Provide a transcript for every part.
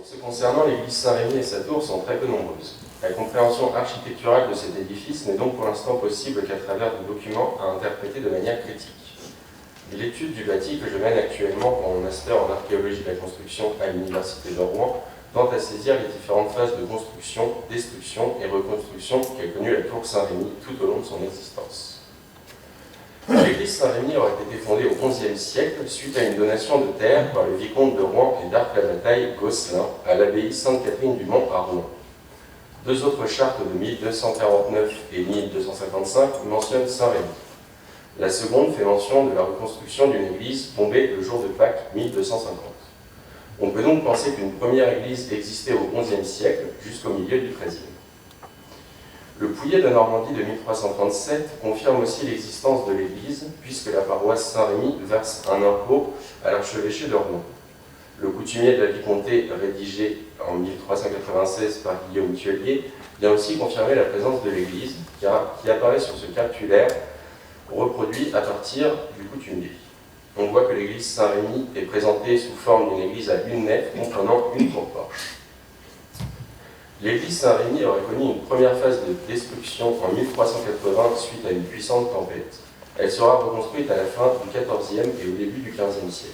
Ce concernant, l'église Saint-Rémy et sa tour sont très peu nombreuses. La compréhension architecturale de cet édifice n'est donc pour l'instant possible qu'à travers des documents à interpréter de manière critique. L'étude du bâti que je mène actuellement pour mon master en archéologie de la construction à l'Université de Rouen tente à saisir les différentes phases de construction, destruction et reconstruction qu'a connu la tour Saint-Rémy tout au long de son existence. L'église Saint-Rémy aurait été fondée au XIe siècle suite à une donation de terre par le vicomte de Rouen et d'Arc-la-Bataille Gosselin à l'abbaye Sainte-Catherine-du-Mont à Rouen. Deux autres chartes de 1249 et 1255 mentionnent Saint-Rémy. La seconde fait mention de la reconstruction d'une église tombée le jour de Pâques 1250. On peut donc penser qu'une première église existait au XIe siècle jusqu'au milieu du XIIIe. Le Pouillet de Normandie de 1337 confirme aussi l'existence de l'église, puisque la paroisse Saint-Rémy verse un impôt à l'archevêché de Rouen. Le coutumier de la vicomté, rédigé en 1396 par Guillaume Thiollier, vient aussi confirmer la présence de l'église, qui apparaît sur ce cartulaire reproduit à partir du coutumier. On voit que l'église Saint-Rémy est présentée sous forme d'une église à une nef comprenant une cour-porche. L'église Saint-Rémy aurait connu une première phase de destruction en 1380 suite à une puissante tempête. Elle sera reconstruite à la fin du XIVe et au début du XVe siècle.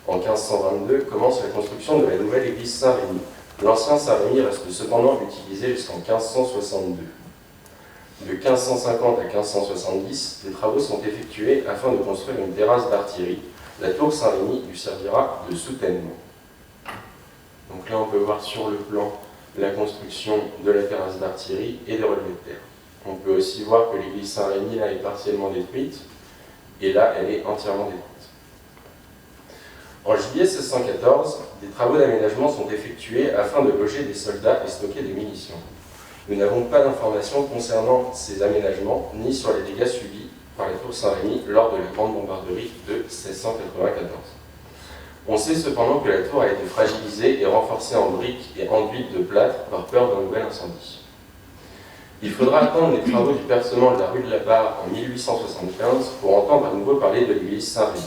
En 1522 commence la construction de la nouvelle église Saint-Rémy. L'ancien Saint-Rémy reste cependant utilisé jusqu'en 1562. De 1550 à 1570, des travaux sont effectués afin de construire une terrasse d'artillerie. La tour Saint-Rémy lui servira de soutènement. Donc là, on peut voir sur le plan la construction de la terrasse d'artillerie et des relevés de terre. On peut aussi voir que l'église Saint-Rémy là est partiellement détruite, et là, elle est entièrement détruite. En juillet 1614, des travaux d'aménagement sont effectués afin de loger des soldats et stocker des munitions. Nous n'avons pas d'informations concernant ces aménagements, ni sur les dégâts subis par la tour Saint-Rémy lors de la grande bombarderie de 1694. On sait cependant que la tour a été fragilisée et renforcée en briques et enduite de plâtre par peur d'un nouvel incendie. Il faudra attendre les travaux du percement de la rue de la Barre en 1875 pour entendre à nouveau parler de l'église Saint-Rémy.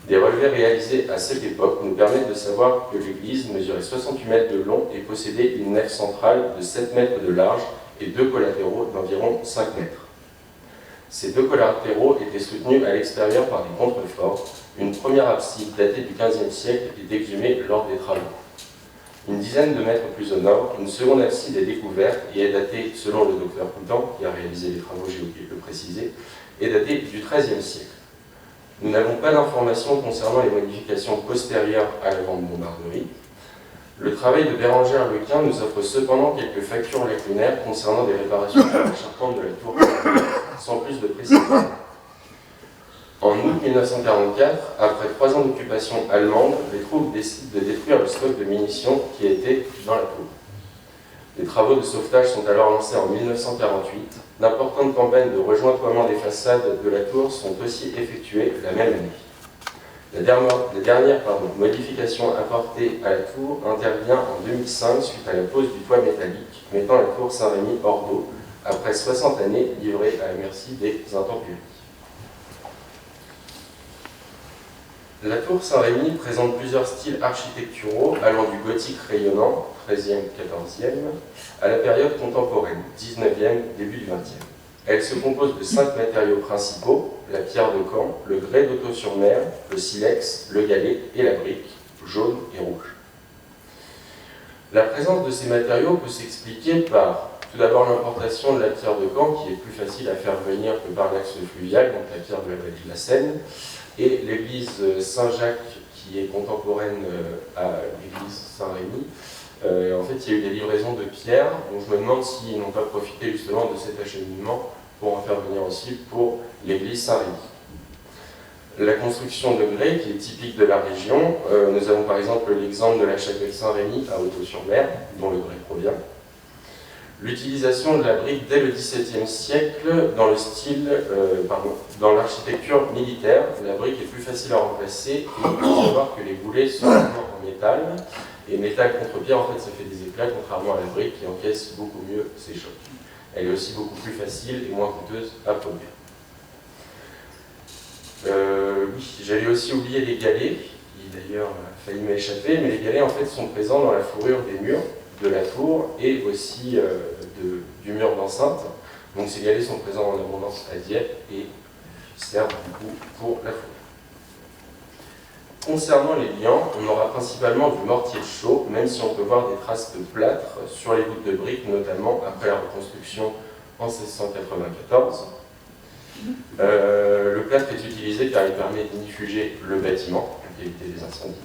Des relevés réalisés à cette époque nous permettent de savoir que l'église mesurait 68 mètres de long et possédait une nef centrale de 7 mètres de large et deux collatéraux d'environ 5 mètres. Ces deux collatéraux étaient soutenus à l'extérieur par des contreforts. Une première abside datée du XVe siècle est exhumée lors des travaux. Une dizaine de mètres plus au nord, une seconde abside est découverte et est datée, selon le docteur Coutan, qui a réalisé les travaux, j'ai oublié de le préciser, est datée du XIIIe siècle. Nous n'avons pas d'informations concernant les modifications postérieures à la grande bombarderie. Le travail de Bérengère Lequin nous offre cependant quelques factures lacunaires concernant des réparations sur la charpente de la tour, sans plus de précision. En août 1944, après 3 ans d'occupation allemande, les troupes décident de détruire le stock de munitions qui était dans la tour. Les travaux de sauvetage sont alors lancés en 1948. D'importantes campagnes de rejointoiement des façades de la tour sont aussi effectuées la même année. La dernière modification apportée à la tour intervient en 2005 suite à la pose du toit métallique, mettant la tour Saint-Rémy hors d'eau, après 60 années livrées à la merci des intempéries. La tour Saint-Rémy présente plusieurs styles architecturaux allant du gothique rayonnant, 13e, 14e, à la période contemporaine, 19e, début du 20e. Elle se compose de 5 matériaux principaux, la pierre de Caen, le grès d'Auto-sur-Mer, le silex, le galet et la brique, jaune et rouge. La présence de ces matériaux peut s'expliquer par tout d'abord l'importation de la pierre de Caen, qui est plus facile à faire venir que par l'axe fluvial, donc la pierre de la vallée de la Seine, et l'église Saint-Jacques, qui est contemporaine à l'église Saint-Rémy. En fait, il y a eu des livraisons de pierres, donc je me demande s'ils n'ont pas profité justement de cet acheminement pour en faire venir aussi pour l'église Saint-Rémy. La construction de grès, qui est typique de la région, nous avons par exemple l'exemple de la chapelle Saint-Rémy à Auto-sur-Mer, dont le grès provient. L'utilisation de la brique dès le XVIIe siècle dans le style, dans l'architecture militaire. La brique est plus facile à remplacer et il faut savoir que les boulets sont en métal. Et métal contre pierre, en fait, ça fait des éclats, contrairement à la brique qui encaisse beaucoup mieux ces chocs. Elle est aussi beaucoup plus facile et moins coûteuse à produire. Oui, j'avais aussi oublié les galets. d'ailleurs failli m'échapper, mais les galets en fait sont présents dans la fourrure des murs de la tour et aussi du mur d'enceinte. Donc ces galets sont présents en abondance à Dieppe et servent du coup pour la fourrure. Concernant les liants, on aura principalement du mortier de chaux, même si on peut voir des traces de plâtre sur les voûtes de briques, notamment après la reconstruction en 1694. Le plâtre est utilisé car il permet d'inifuger le bâtiment pour éviter les incendies.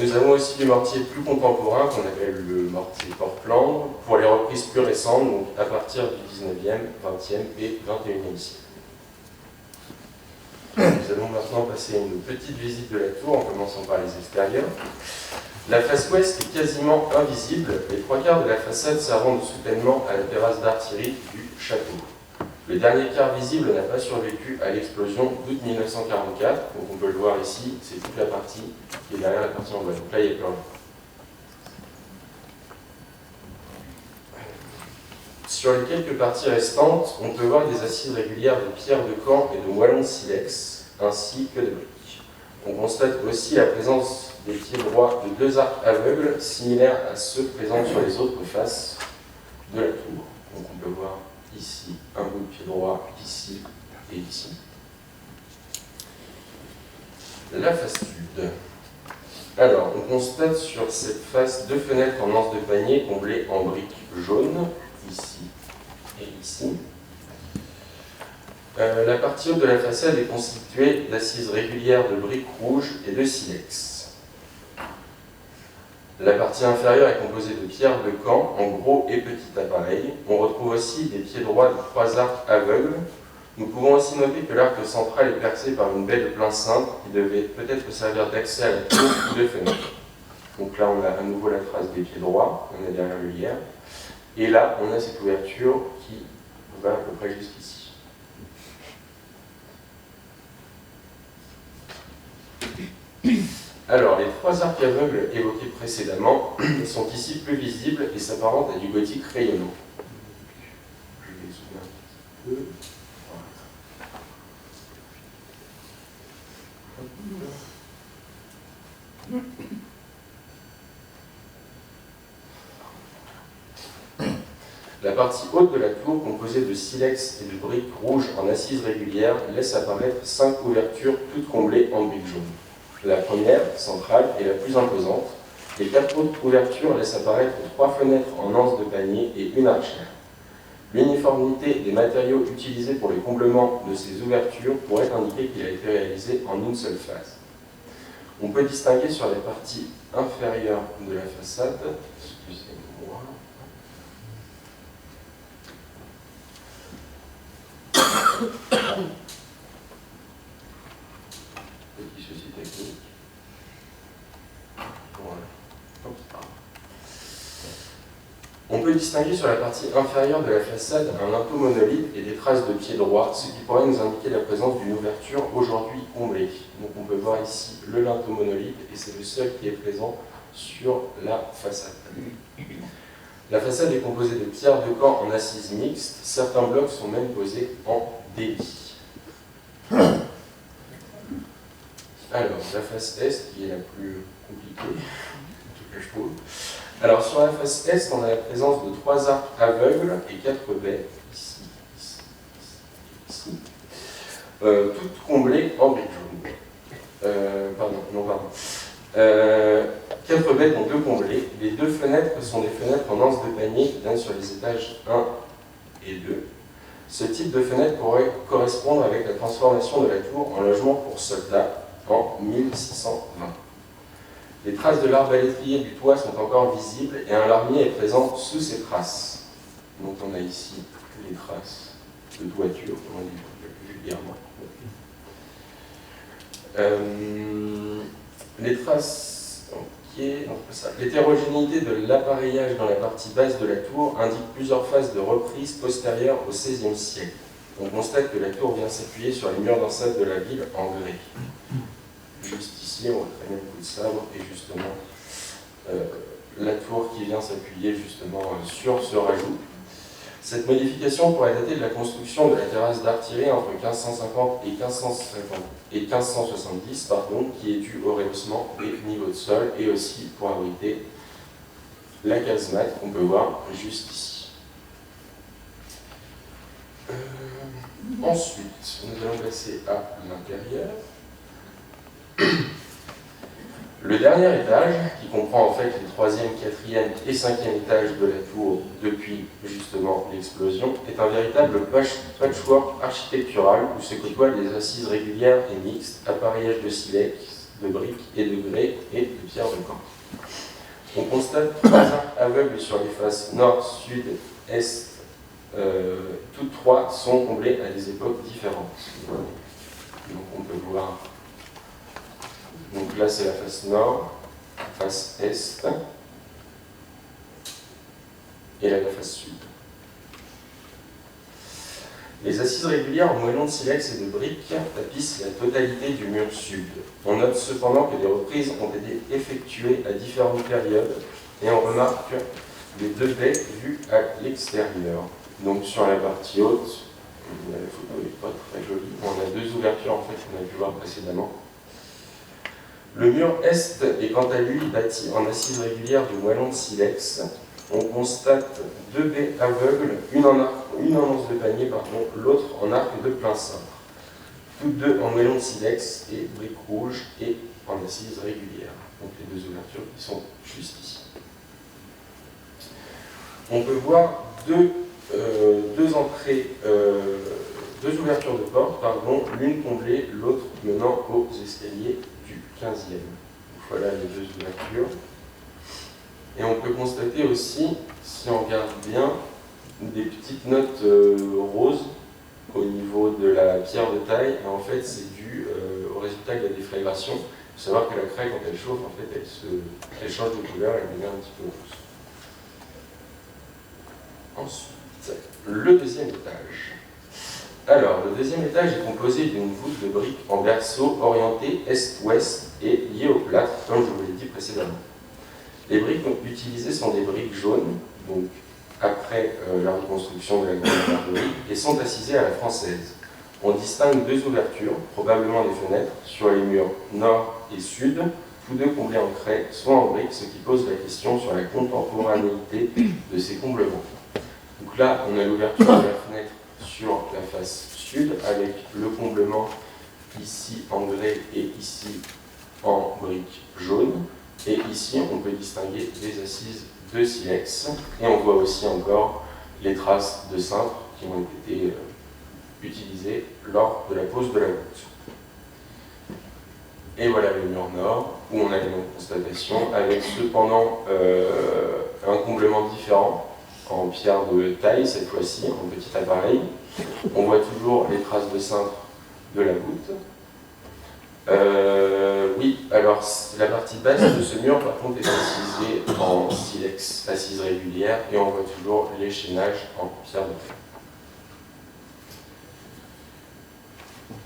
Nous avons aussi du mortier plus contemporain qu'on appelle le mortier Portland pour les reprises plus récentes, donc à partir du 19e, 20e et 21e siècle. Nous allons maintenant passer à une petite visite de la tour en commençant par les extérieurs. La face ouest est quasiment invisible, les 3/4 de la façade servant de soutènement à la terrasse d'artillerie du château. Le dernier quart visible n'a pas survécu à l'explosion d'août 1944, donc on peut le voir ici, c'est toute la partie qui est derrière la partie en bois. Donc là, il y a plein. Sur les quelques parties restantes, on peut voir des assises régulières de pierre de Caen et de moellons de silex, ainsi que de briques. On constate aussi la présence des pieds droits de 2 arcs aveugles, similaires à ceux présents sur les autres faces de la tour. Donc on peut voir ici un bout de pied droit, ici et ici. La face sud. Alors, on constate sur cette face 2 fenêtres en anse de panier comblées en briques jaunes, ici et ici. La partie haute de la façade est constituée d'assises régulières de briques rouges et de silex. La partie inférieure est composée de pierres de Caen en gros et petit appareil. On retrouve aussi des pieds droits de 3 arcs aveugles. Nous pouvons aussi noter que l'arc central est percé par une baie de plein cintre qui devait peut-être servir d'accès à la tour ou de fenêtre. Donc là, on a à nouveau la trace des pieds droits, on est derrière le lierre. Et là, on a cette ouverture qui va à peu près jusqu'ici. Alors, les 3 arcs aveugles évoqués précédemment sont ici plus visibles et s'apparentent à du gothique rayonnant. Je vais zoomer un petit peu. La partie haute de la tour, composée de silex et de briques rouges en assises régulières, laisse apparaître 5 ouvertures toutes comblées en briques jaunes. La première, centrale, est la plus imposante. Les 4 autres ouvertures laissent apparaître 3 fenêtres en anse de panier et une archère. L'uniformité des matériaux utilisés pour le comblement de ces ouvertures pourrait indiquer qu'il a été réalisé en une seule phase. On peut distinguer sur la partie inférieure de la façade, excusez-moi, petit souci technique. Voilà. On peut distinguer sur la partie inférieure de la façade un linteau monolithe et des traces de pieds droits, ce qui pourrait nous indiquer la présence d'une ouverture aujourd'hui comblée. Donc on peut voir ici le linteau monolithe et c'est le seul qui est présent sur la façade. La façade est composée de pierres de Caen en assises mixtes, certains blocs sont même posés en débit. Alors, la face est, qui est la plus compliquée, en tout cas je trouve. Alors, sur la face est, on a la présence de 3 arcs aveugles et 4 baies, ici, ici, ici, toutes comblées en briques jaunes. Pardon. 4 baies dont 2 comblées. Les 2 fenêtres sont des fenêtres en anse de panier qui donnent sur les étages 1 et 2. Ce type de fenêtre pourrait correspondre avec la transformation de la tour en logement pour soldats en 1620. Les traces de l'arbalétrier du toit sont encore visibles et un larmier est présent sous ces traces. Donc on a ici les traces de toiture, comme on dit plus vulgairement. Les traces, l'hétérogénéité de l'appareillage dans la partie basse de la tour indique plusieurs phases de reprise postérieures au XVIe siècle. On constate que la tour vient s'appuyer sur les murs d'enceinte de la ville en grès. Juste ici, on va traîner le coup de sabre et justement la tour qui vient s'appuyer justement sur ce rajout. Cette modification pourrait dater de la construction de la terrasse d'artillerie entre 1550 et 1570, qui est due au rehaussement des niveaux de sol et aussi pour abriter la casemate qu'on peut voir juste ici. Ensuite, nous allons passer à l'intérieur. Le dernier étage, qui comprend en fait les 3e, 4e et 5e étages de la tour depuis justement l'explosion, est un véritable patchwork architectural où se côtoient des assises régulières et mixtes, appareillage de silex, de briques et de grès et de pierres de camp. On constate 3 arcs aveugles sur les faces nord, sud, est. Toutes 3 sont comblées à des époques différentes. Donc on peut voir. Donc là c'est la face nord, face est, et là la face sud. Les assises régulières en moellon de silex et de briques tapissent la totalité du mur sud. On note cependant que des reprises ont été effectuées à différentes périodes et on remarque les 2 baies vues à l'extérieur. Donc sur la partie haute, la photo n'est pas très jolie, on a 2 ouvertures en fait qu'on a pu voir précédemment. Le mur est est quant à lui bâti en assises régulières du moellon de silex. On constate 2 baies aveugles, une en anse de panier, l'autre en arc de plein cintre. Toutes 2 en moellon de silex et briques rouges et en assises régulières. Donc les 2 ouvertures qui sont juste ici. On peut voir 2 ouvertures de porte, l'une comblée, l'autre menant aux escaliers du 15e. Voilà les 2 ouvertures. Et on peut constater aussi, si on regarde bien, des petites notes roses au niveau de la pierre de taille. Et en fait, c'est dû au résultat de la déflagration. Il faut savoir que la craie, quand elle chauffe, en fait, elle change de couleur, elle devient un petit peu rose. Ensuite, le 2e étage. Alors, le 2e étage est composé d'une voûte de briques en berceau orientée est-ouest et liée au plâtre, comme je vous l'ai dit précédemment. Les briques utilisées sont des briques jaunes, donc après la reconstruction de la grande garderie, et sont assisées à la française. On distingue 2 ouvertures, probablement des fenêtres, sur les murs nord et sud, tous 2 comblés en craie, soit en briques, ce qui pose la question sur la contemporanéité de ces comblements. Donc là, on a l'ouverture de la fenêtre sur la face sud, avec le comblement ici en grès et ici en briques jaunes. Et ici, on peut distinguer des assises de silex. Et on voit aussi encore les traces de cintre qui ont été utilisées lors de la pose de la voûte. Et voilà le mur nord, où on a les mêmes constatations, avec cependant un comblement différent, en pierre de taille cette fois-ci, en petit appareil. On voit toujours les traces de cintre de la voûte. Oui, alors la partie basse de ce mur par contre est assisée en silex, assise régulière, et on voit toujours l'échaînage en pierre de taille.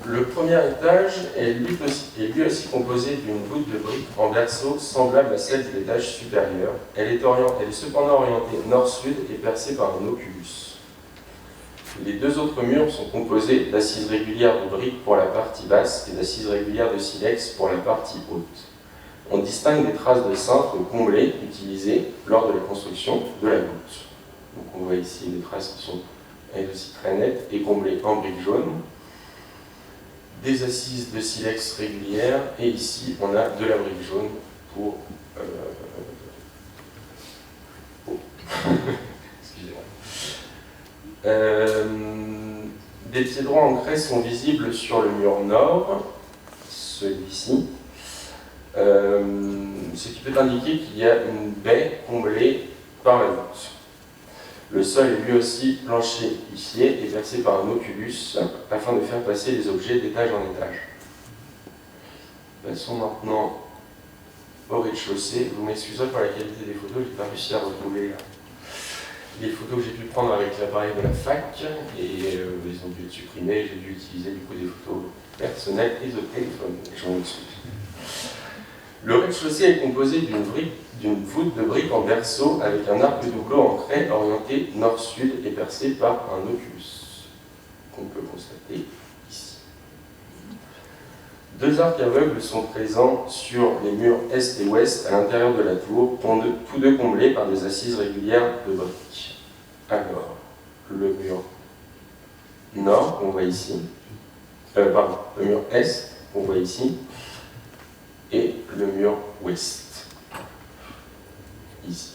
Le premier étage est lui aussi composé d'une voûte de briques en berceau semblable à celle de l'étage supérieur. Elle est cependant orientée nord-sud et percée par un oculus. Les 2 autres murs sont composés d'assises régulières de briques pour la partie basse et d'assises régulières de silex pour la partie haute. On distingue des traces de cintre comblées utilisées lors de la construction de la voûte. Donc on voit ici des traces qui sont elles aussi très nettes et comblées en briques jaunes. Des assises de silex régulières, et ici on a de la brique jaune pour excusez-moi. Des pieds droits en craie sont visibles sur le mur nord, celui-ci, ce qui peut indiquer qu'il y a une baie comblée par la voûte. Le sol est lui aussi plancherifié et percé par un oculus afin de faire passer les objets d'étage en étage. Passons maintenant au rez-de-chaussée. Vous m'excuserez pour la qualité des photos, je n'ai pas réussi à retrouver les photos que j'ai pu prendre avec l'appareil de la fac et ils ont dû être supprimés. J'ai dû utiliser du coup des photos personnelles et de téléphone. Je m'en excuse. Le rez-de-chaussée est composé d'une voûte de briques en berceau avec un arc de doubleau en craie orienté nord-sud et percé par un oculus, qu'on peut constater ici. Deux arcs aveugles sont présents sur les murs est et ouest à l'intérieur de la tour, tous deux comblés par des assises régulières de briques. Alors, le mur nord, qu'on voit ici, le mur est, qu'on voit ici, et le mur ouest, ici.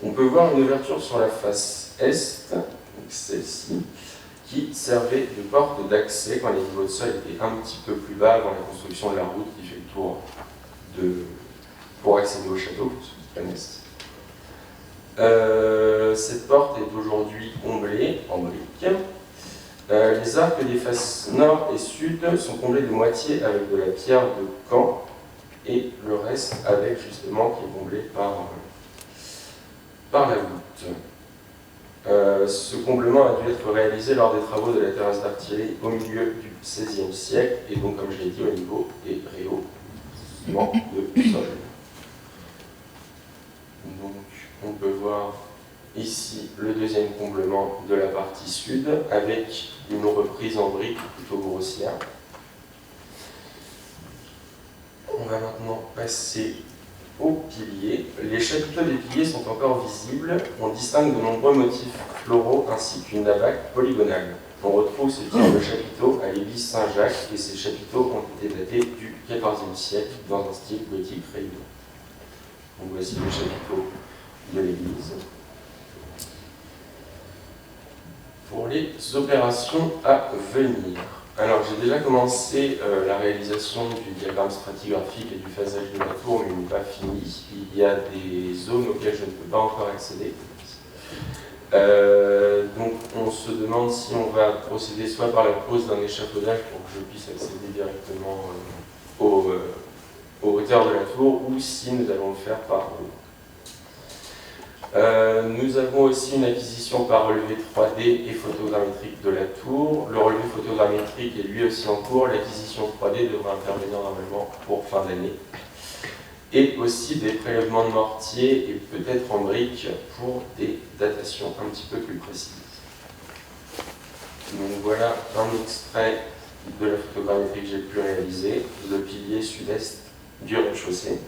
On peut voir une ouverture sur la face est, celle-ci, qui servait de porte d'accès quand les niveaux de sol étaient un petit peu plus bas avant la construction de la route qui fait le tour pour accéder au château, ceux qui connaissent. Cette porte est aujourd'hui comblée en briques. Les arcs des faces nord et sud sont comblés de moitié avec de la pierre de Caen et le reste avec justement qui est comblé par la voûte. Ce comblement a dû être réalisé lors des travaux de la terrasse d'artillerie au milieu du XVIe siècle et donc comme je l'ai dit au niveau des rehaussement de sol. Donc on peut voir ici le deuxième comblement de la partie sud avec une reprise en briques plutôt grossière. On va maintenant passer aux piliers. Les chapiteaux des piliers sont encore visibles. On distingue de nombreux motifs floraux ainsi qu'une navette polygonale. On retrouve ce type de chapiteau à l'église Saint-Jacques et ces chapiteaux ont été datés du XIVe siècle dans un style gothique rayonnant. Donc voici le chapiteau de l'église. Pour les opérations à venir. Alors j'ai déjà commencé la réalisation du diagramme stratigraphique et du phasage de la tour, mais il n'est pas fini. Il y a des zones auxquelles je ne peux pas encore accéder. Donc on se demande si on va procéder soit par la pose d'un échafaudage pour que je puisse accéder directement aux hauteurs de la tour, ou si nous allons le faire par nous avons aussi une acquisition par relevé 3D et photogrammétrique de la tour. Le relevé photogrammétrique est lui aussi en cours. L'acquisition 3D devrait intervenir normalement pour fin d'année. Et aussi des prélèvements de mortier et peut-être en briques pour des datations un petit peu plus précises. Donc voilà un extrait de la photogrammétrie que j'ai pu réaliser, le pilier sud-est du rez-de-chaussée.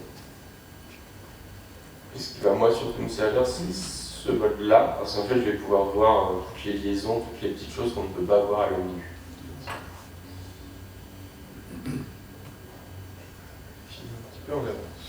Et ce qui va moi surtout me servir, c'est ce mode-là, parce qu'en fait je vais pouvoir voir toutes les liaisons, toutes les petites choses qu'on ne peut pas voir à l'œil nu. Je suis un petit peu en avance.